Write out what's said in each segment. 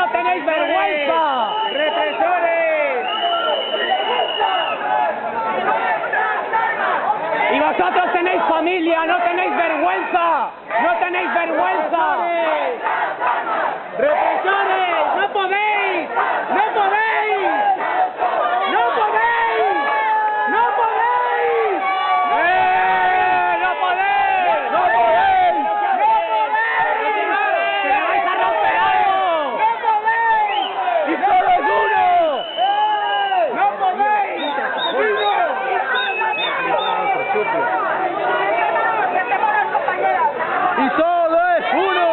no tenéis vergüenza. ¡Represores! Y vosotros tenéis familia, no tenéis vergüenza. No tenéis vergüenza. ¡Represores! ¡No podéis! ¡No podéis! ¡No podéis! ¡No podéis! ¡No podéis! ¡No podéis! ¡Que me vais a romper algo! ¡No podéis! ¡Y solo es uno! ¡No podéis! ¡Y solo es uno!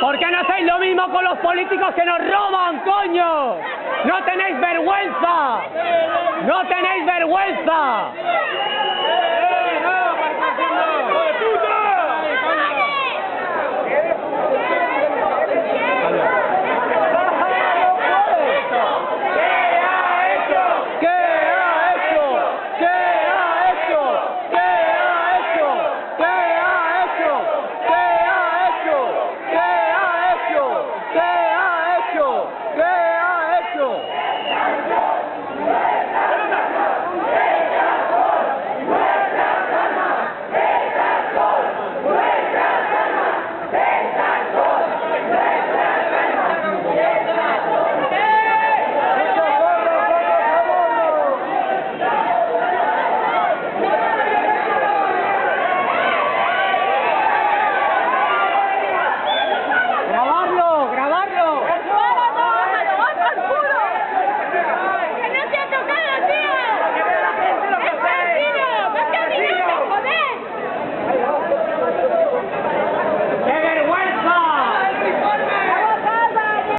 ¿Por qué no hacéis lo mismo con los políticos que nos roban, coño? ¡No tenéis vergüenza! ¡No tenéis vergüenza!